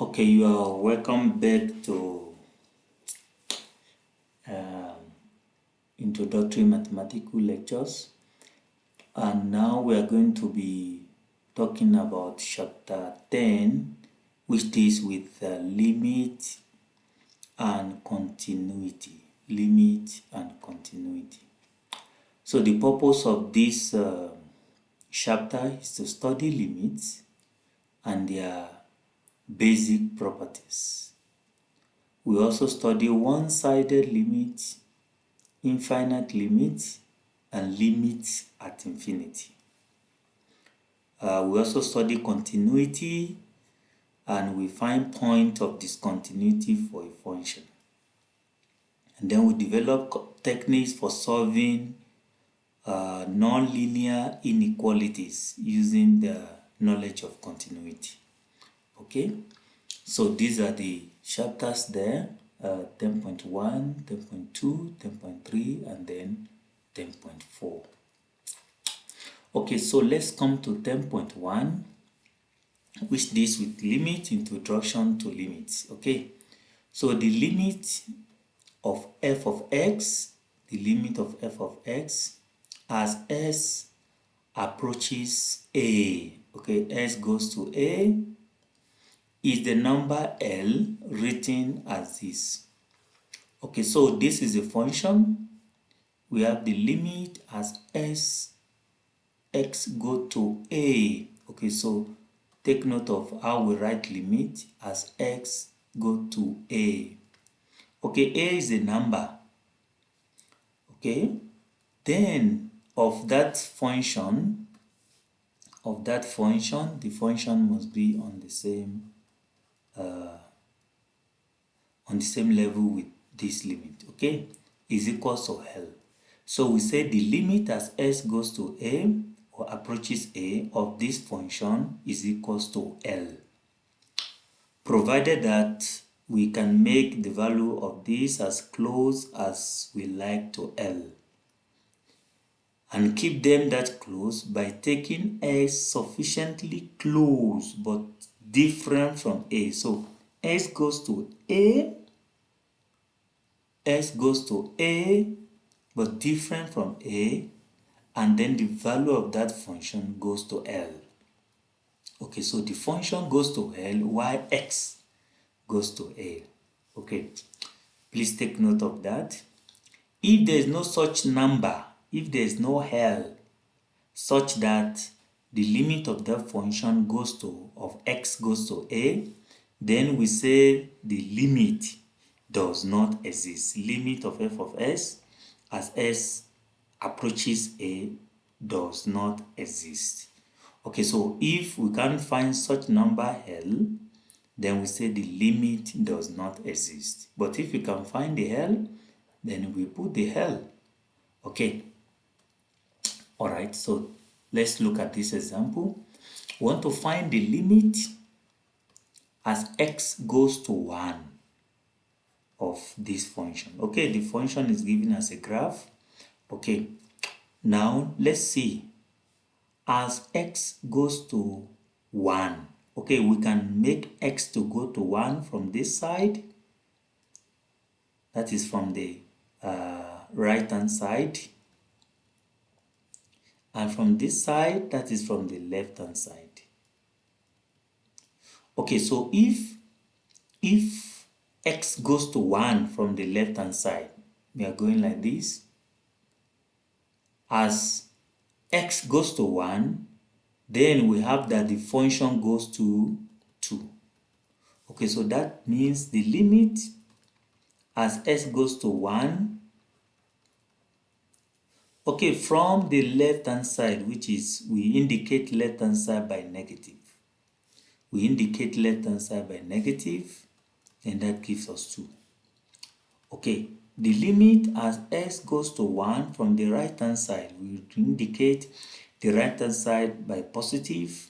Okay, you are welcome back to Introductory Mathematical Lectures, and now we are going to be talking about chapter 10, which deals with limit and continuity. Limit and continuity. So the purpose of this chapter is to study limits and their basic properties. We also study one-sided limits, infinite limits, and limits at infinity. We also study continuity, and we find point of discontinuity for a function. And then we develop techniques for solving non-linear inequalities using the knowledge of continuity. Okay, so these are the chapters there. 10.1, 10.2, 10.3, and then 10.4. Okay, so let's come to 10.1, which deals with limit, introduction to limits. Okay, so the limit of f of x, as s approaches a, okay, s goes to a, is the number L written as this. Okay, so this is a function. We have the limit as x go to a. Okay, so take note of how we write limit as x go to a. Okay, a is a number. Okay, then of that function, the function must be on the same level with this limit. Okay, is equals to L. So we say the limit as s goes to a or approaches a of this function is equals to L, provided that we can make the value of this as close as we like to L, and keep them that close by taking s sufficiently close but different from a. So s goes to a but different from a, and then the value of that function goes to L. Okay, so the function goes to L while x goes to A. Okay, please take note of that. If there is no such number, if there is no L such that the limit of that function of x goes to A, then we say the limit does not exist. Limit of f of s as s approaches a does not exist. Okay, so if we can't find such number L, then we say the limit does not exist. But if we can find the L, then we put the L. Okay, all right, so let's look at this example. We want to find the limit as x goes to 1 of this function. Okay, the function is given as a graph. Okay, now let's see. As x goes to 1, okay, we can make x to go to 1 from this side. That is from the right hand side. And from this side, that is from the left hand side. Okay, so if x goes to 1 from the left hand side, we are going like this. As x goes to 1, then we have that the function goes to 2. Okay, so that means the limit as s goes to 1, okay, from the left hand side, which is, we indicate left hand side by negative. And that gives us 2. Okay, the limit as s goes to 1 from the right hand side, we indicate the right hand side by positive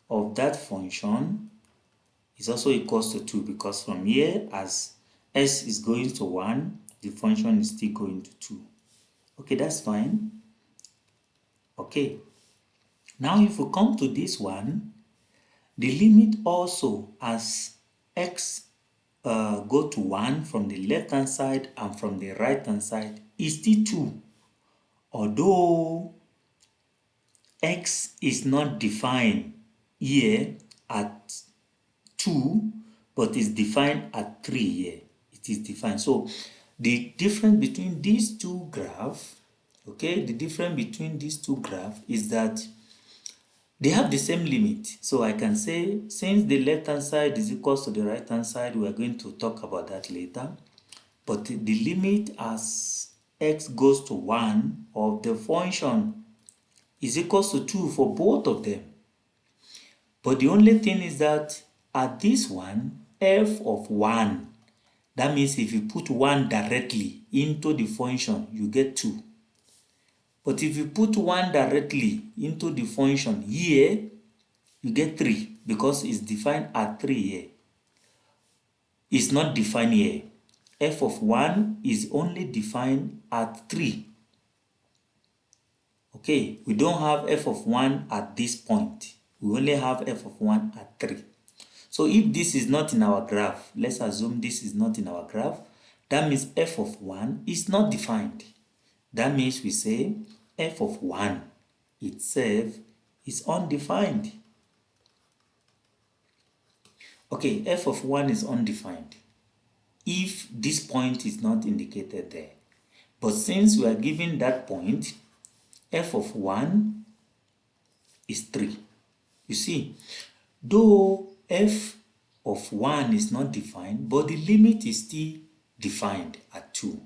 of that function is also equals to 2, because from here, as s is going to 1, the function is still going to 2. Okay, that's fine. Okay, now if we come to this one, the limit also as x go to 1 from the left hand side and from the right hand side is still 2. Although x is not defined here at 2, but is defined at 3 here. It is defined. So the difference between these two graphs, okay, the difference between these two graphs is that they have the same limit. So I can say, since the left hand side is equal to the right hand side, we are going to talk about that later. But the limit as x goes to 1 of the function is equal to 2 for both of them. But the only thing is that at this one, f of 1, that means if you put 1 directly into the function, you get 2. But if you put 1 directly into the function here, you get 3 because it's defined at 3 here. It's not defined here. F of 1 is only defined at 3. Okay, we don't have f of 1 at this point. We only have f of 1 at 3. So if this is not in our graph, let's assume this is not in our graph, that means f of 1 is not defined. That means we say f of 1 itself is undefined. Okay, f of 1 is undefined if this point is not indicated there. But since we are given that point, f of 1 is 3. You see, though f of 1 is not defined, but the limit is still defined at 2.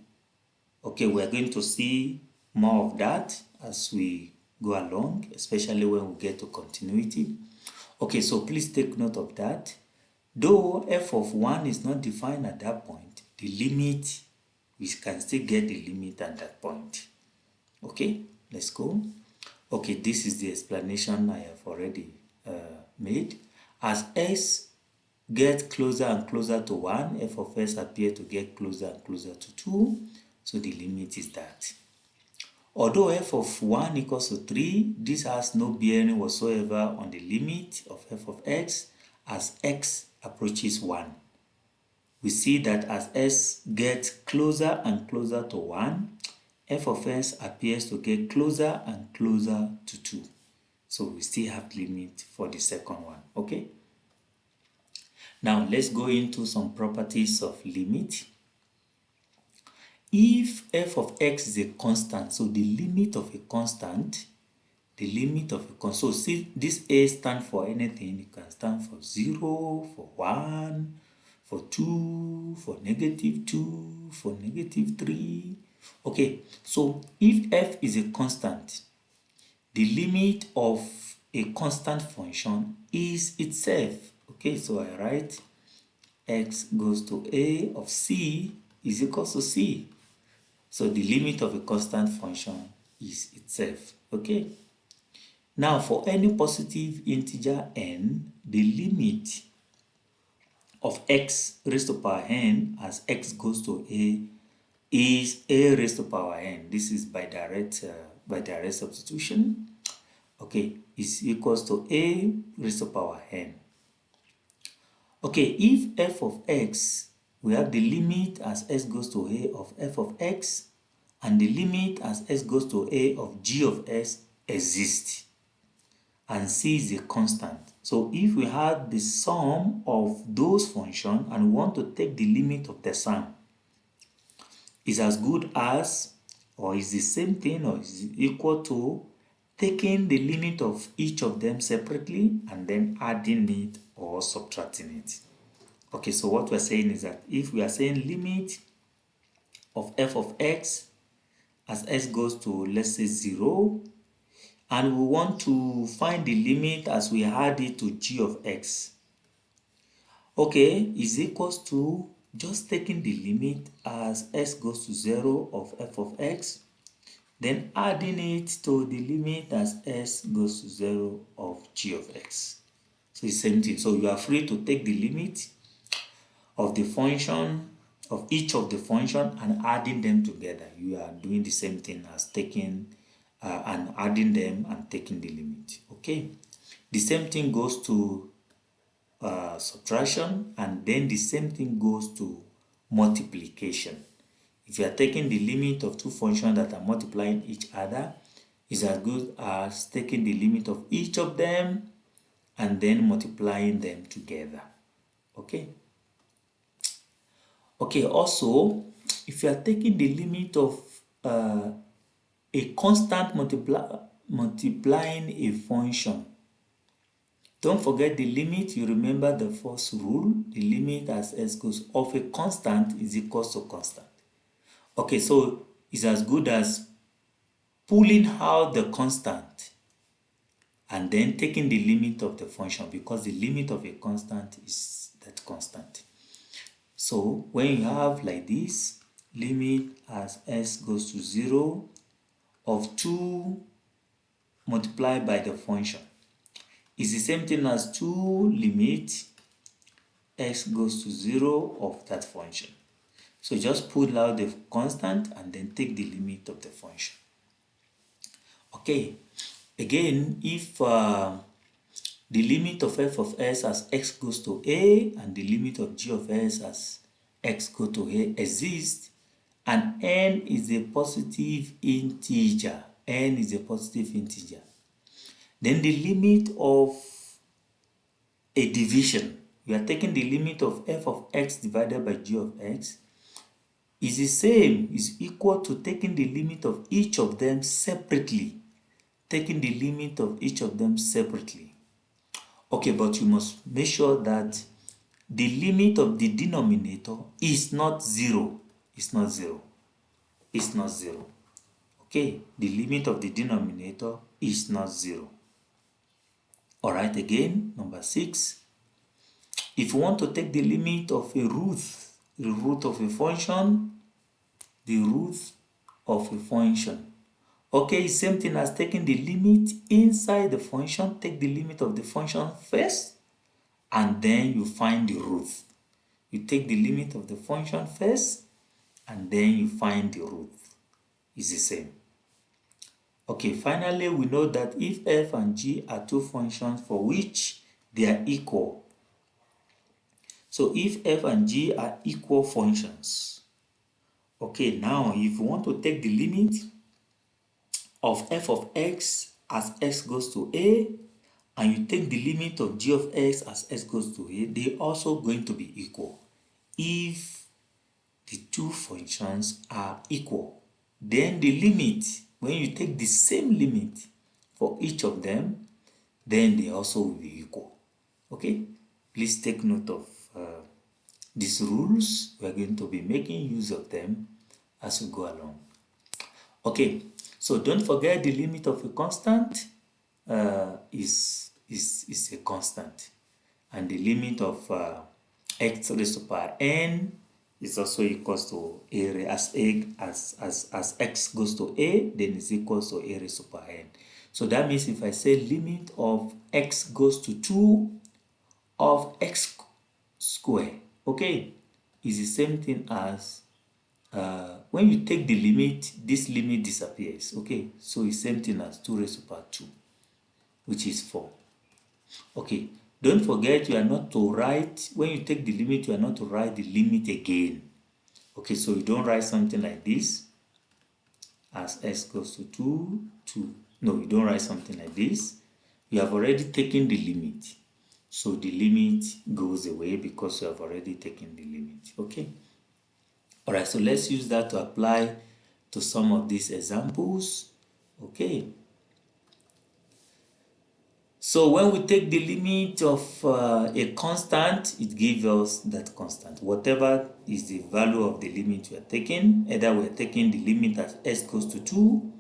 Okay, we are going to see more of that as we go along, especially when we get to continuity. Okay, so please take note of that. Though f of 1 is not defined at that point, the limit, we can still get the limit at that point. Okay, let's go. Okay, this is the explanation I have already made. As s gets closer and closer to 1, f of s appears to get closer and closer to 2. So the limit is that. Although f of 1 equals to 3, this has no bearing whatsoever on the limit of f of x as x approaches 1. We see that as s gets closer and closer to 1, f of s appears to get closer and closer to 2. So we still have limit for the second one, okay? Now let's go into some properties of limit. If f of x is a constant, so the limit of a constant, so see this a stands for anything. It can stand for 0, for 1, for 2, for -2, for -3. Okay, so if f is a constant, the limit of a constant function is itself. Okay, so I write x goes to a of c is equal to c. So the limit of a constant function is itself. Okay. Now for any positive integer n, the limit of x raised to power n as x goes to a is a raised to power n. This is by direct substitution. Okay, is equals to a raised to power n. Okay, if f of x, we have the limit as s goes to a of f of x, and the limit as s goes to a of g of s exists, and c is a constant. So if we have the sum of those functions and we want to take the limit of the sum, is as good as, or is the same thing, or is equal to taking the limit of each of them separately and then adding it or subtracting it. Okay, so what we're saying is that if we are saying limit of f of x as s goes to, let's say, 0, and we want to find the limit as we add it to g of x, okay, is equals to just taking the limit as s goes to 0 of f of x, then adding it to the limit as s goes to 0 of g of x. So it's the same thing. So you are free to take the limit of the function, of each of the function, and adding them together. You are doing the same thing as taking and adding them and taking the limit. Okay, the same thing goes to subtraction, and then the same thing goes to multiplication. If you are taking the limit of two functions that are multiplying each other, is as good as taking the limit of each of them and then multiplying them together. Okay. Okay, also, if you are taking the limit of a constant multiplying a function, don't forget the limit. You remember the first rule, the limit as s goes of a constant is equal to constant. Okay, so it's as good as pulling out the constant and then taking the limit of the function, because the limit of a constant is that constant. So when you have like this, limit as s goes to 0 of 2 multiplied by the function is the same thing as 2 limit x goes to 0 of that function. So just pull out the constant and then take the limit of the function. Okay, again, if the limit of f of s as x goes to a and the limit of g of s as x goes to a exists, and n is a positive integer, then the limit of a division, we are taking the limit of f of x divided by g of x, is the same, is equal to taking the limit of each of them separately. Okay, but you must make sure that the limit of the denominator is not 0. It's not zero. Okay, the limit of the denominator is not 0. All right, again, number 6. If you want to take the limit of a root, the root of a function, okay, same thing as taking the limit inside the function. Take the limit of the function first, and then you find the root. You take the limit of the function first, and then you find the root. It's the same. Okay, finally, we know that if f and g are two functions for which they are equal. So if f and g are equal functions, okay, now if you want to take the limit of f of x as x goes to a, and you take the limit of g of x as x goes to a, they're also going to be equal. If the two functions are equal, then the limit, when you take the same limit for each of them, then they also will be equal. Okay, please take note of these rules. We are going to be making use of them as we go along. Okay, so don't forget the limit of a constant is a constant, and the limit of x raised to power n is also equals to a as x goes to a, then is equals to a raised to power n. So that means if I say limit of x goes to 2 of x square, okay, is the same thing as when you take the limit, this limit disappears. Okay, so it's same thing as 2 raised to power 2, which is 4. Okay, don't forget you are not to write, when you take the limit, you are not to write the limit again. Okay, so you don't write something like this as x goes to 2, 2. No, you don't write something like this. You have already taken the limit. So the limit goes away because you have already taken the limit. Okay. All right, so let's use that to apply to some of these examples. Okay. So when we take the limit of a constant, it gives us that constant. Whatever is the value of the limit we are taking, either we are taking the limit as s goes to 2,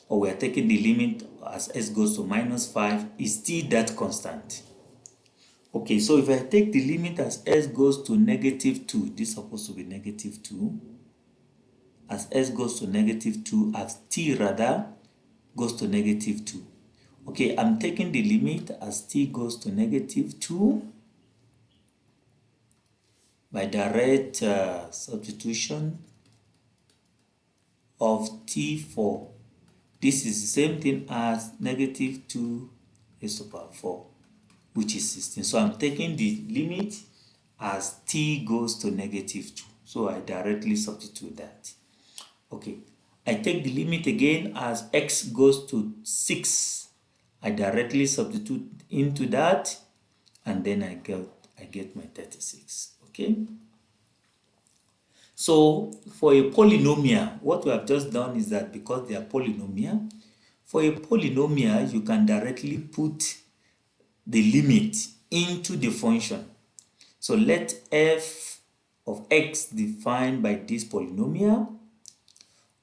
or we are taking the limit as s goes to -5, is still that constant. Okay, so if I take the limit as s goes to -2, this is supposed to be -2, as s goes to -2, as t rather goes to -2. Okay, I'm taking the limit as t goes to -2 by direct substitution of t4. This is the same thing as -2 raised to power 4, which is 16. So I'm taking the limit as t goes to -2. So I directly substitute that. Okay, I take the limit again as x goes to 6. I directly substitute into that, and then I get my 36. Okay. So for a polynomial, what we have just done is that because they are polynomial, for a polynomial, you can directly put the limit into the function. So let f of x defined by this polynomial.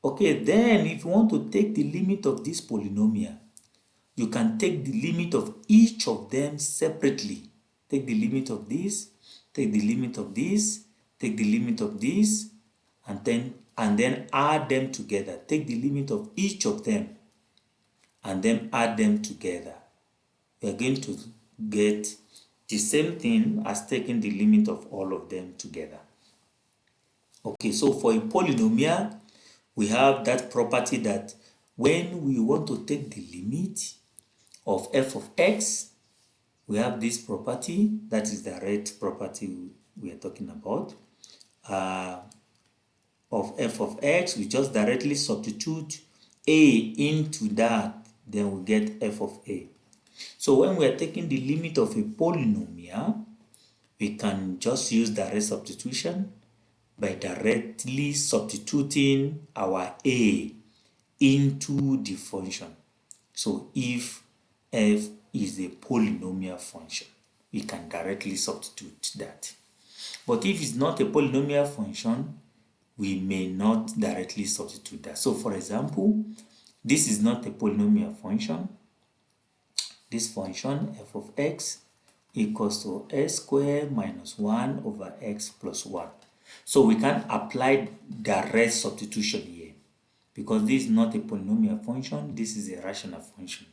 Okay, then if you want to take the limit of this polynomial, you can take the limit of each of them separately. Take the limit of this, take the limit of this, take the limit of this, and then add them together. Take the limit of each of them and then add them together. We are going to get the same thing as taking the limit of all of them together. Okay, so for a polynomial, we have that property that when we want to take the limit of f of x, we have this property, that is the red property we are talking about, of f of x. We just directly substitute a into that, then we get f of a. So when we are taking the limit of a polynomial, we can just use direct substitution by directly substituting our a into the function. So if f is a polynomial function, we can directly substitute that. But if it's not a polynomial function, we may not directly substitute that. So for example, this is not a polynomial function. This function f of x equals to s squared minus 1 over x plus 1. So we can apply direct substitution here because this is not a polynomial function, this is a rational function.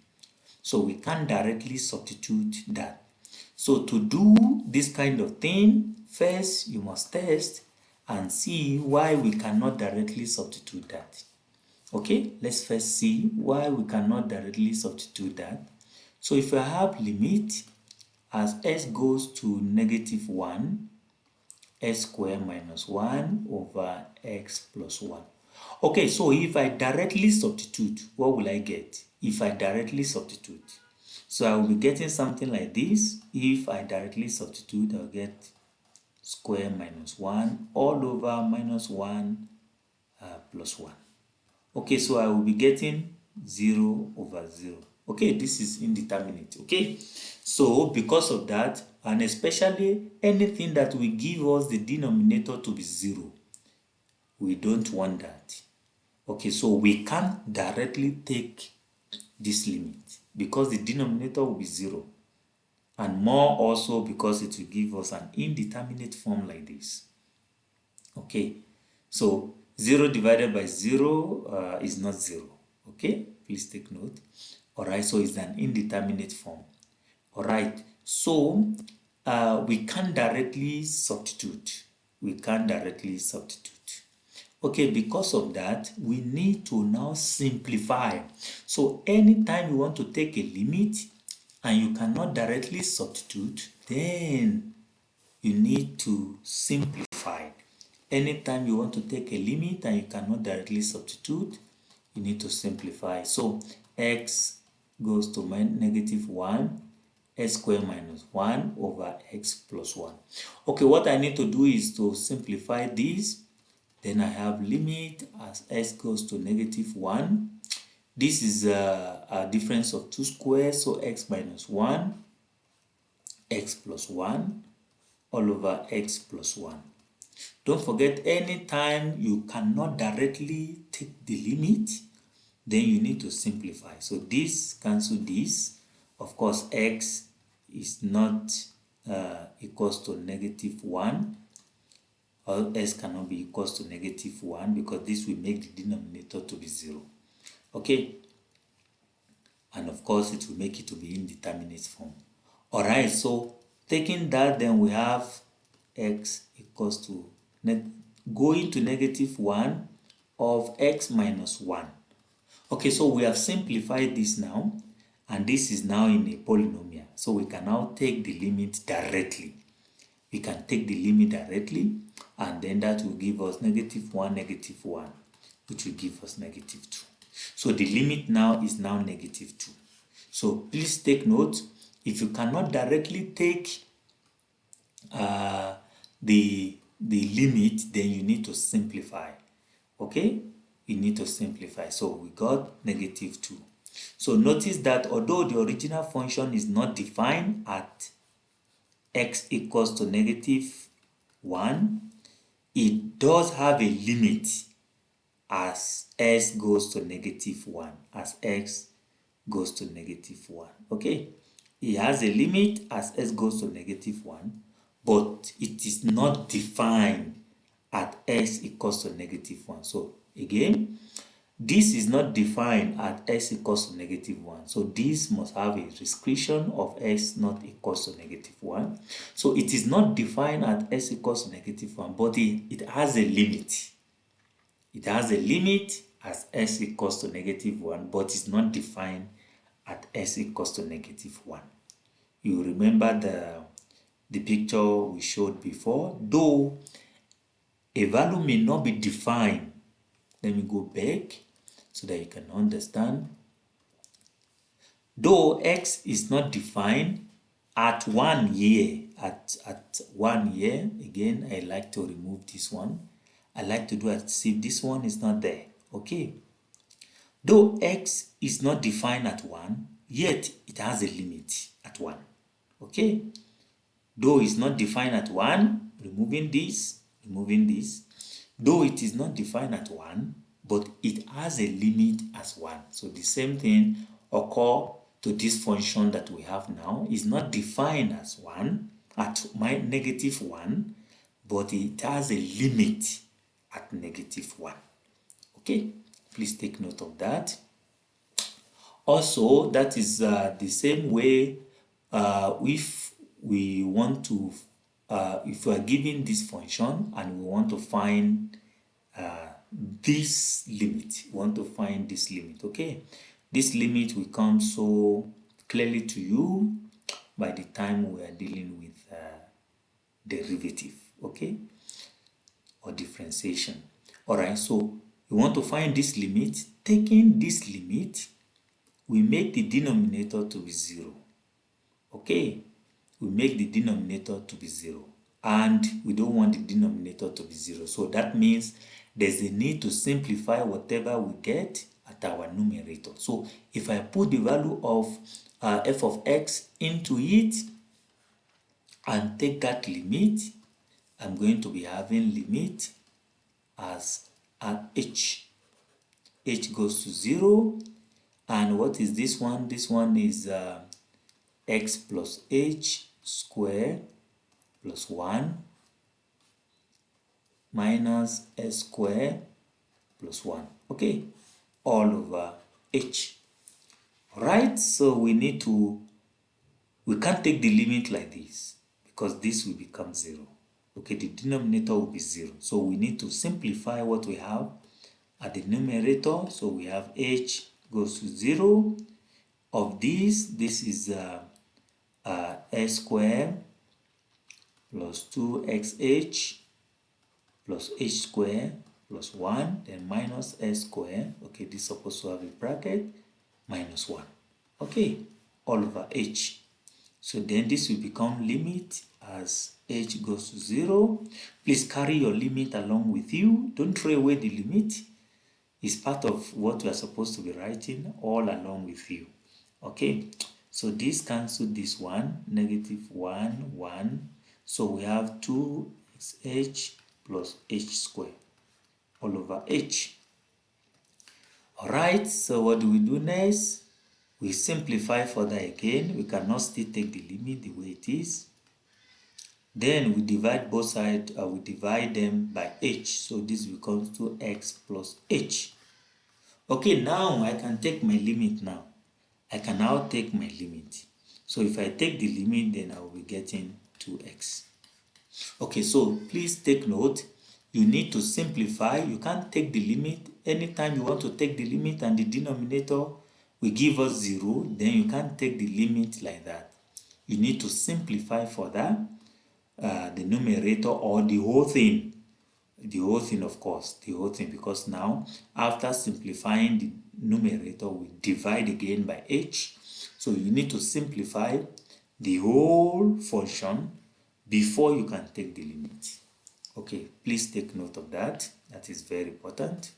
So we can directly substitute that. So to do this kind of thing, first you must test and see why we cannot directly substitute that. Okay, let's first see why we cannot directly substitute that. So if I have limit as s goes to -1, s squared minus 1 over x plus 1. Okay, so if I directly substitute, what will I get? If I directly substitute, so I will be getting something like this. If I directly substitute, I'll get square minus 1 all over minus 1 plus 1. Okay, so I will be getting 0 over 0. Okay, this is indeterminate. Okay, so because of that, and especially anything that will give us the denominator to be 0, we don't want that. Okay, so we can't directly take this limit because the denominator will be 0, and more also because it will give us an indeterminate form like this. Okay, so 0 divided by 0 is not 0. Okay, please take note. Alright, so it's an indeterminate form. Alright, so we can't directly substitute. Okay, because of that, we need to now simplify. So anytime you want to take a limit and you cannot directly substitute, then you need to simplify. Anytime you want to take a limit and you cannot directly substitute, you need to simplify. So x goes to -1, s squared minus 1 over x plus 1. Okay, what I need to do is to simplify this. Then I have limit as x goes to -1. This is a difference of 2 squares, so x minus 1, x plus 1, all over x plus 1. Don't forget, anytime you cannot directly take the limit, then you need to simplify. So this cancel this. Of course, x is not equals to -1, or s cannot be equals to -1 because this will make the denominator to be 0. Okay, and of course it will make it to be indeterminate form. Alright, so taking that, then we have x equals to going to -1 of x minus 1. Okay, so we have simplified this now, and this is now in a polynomial. So we can now take the limit directly. We can take the limit directly, and then that will give us -1, which will give us -2. So the limit now is now -2. So please take note, if you cannot directly take the limit, then you need to simplify. Okay, you need to simplify. So we got -2. So notice that although the original function is not defined at x equals to -1, it does have a limit as s goes to -1, as x goes to -1. Okay, it has a limit as s goes to -1, but it is not defined at s equals to -1. So again, this is not defined at s equals to -1. So this must have a restriction of s not equals to -1. So it is not defined at s equals to -1, but it has a limit. It has a limit as s equals to -1, but it's not defined at s equals to -1. You remember the picture we showed before? Though a value may not be defined. Let me go back so that you can understand. Though x is not defined at 1 year, at 1 year, again, I like to remove this one. I like to do as if this one is not there. Okay. Though x is not defined at 1, yet it has a limit at 1. Okay. Though it's not defined at 1, removing this. Though it is not defined at 1, but it has a limit as 1. So the same thing occurs to this function that we have now. Is not defined as 1 at -1, but it has a limit at -1. Okay, please take note of that. Also, that is the same way if we want to if we are given this function and we want to find this limit. Okay, this limit will come so clearly to you by the time we are dealing with derivative, okay, or differentiation. All right, so we want to find this limit. Taking this limit, we make the denominator to be 0. Okay, we make the denominator to be 0, and we don't want the denominator to be 0. So that means there's a need to simplify whatever we get at our numerator. So if I put the value of f of x into it and take that limit, I'm going to be having limit as h goes to 0. And what is this one? This one is x plus h square plus 1 minus s square plus 1. Okay, all over h. Right, so we can't take the limit like this because this will become 0. Okay, the denominator will be 0. So we need to simplify what we have at the numerator. So we have h goes to 0. Of this is s square plus 2xh plus h square plus 1, then minus s square. Okay, this is supposed to have a bracket, minus 1. Okay, all over h. So then this will become limit as h goes to 0. Please carry your limit along with you. Don't throw away the limit. It's part of what we are supposed to be writing all along with you. Okay, so this cancels this one, -1, 1. So we have 2xh plus h square all over h. Alright, so what do we do next? We simplify further again. We cannot still take the limit the way it is. Then we divide both sides, we divide them by h. So this becomes 2x plus h. Okay, now I can take my limit now. I can now take my limit. So if I take the limit, then I will be getting 2x. Okay, so please take note. You need to simplify. You can't take the limit. Anytime you want to take the limit and the denominator will give us 0, then you can't take the limit like that. you need to simplify for that, the numerator or the whole thing. The whole thing, of course, the whole thing, because now after simplifying the numerator, we divide again by h. So you need to simplify the whole function before you can take the limit. Okay, please take note of that. That is very important.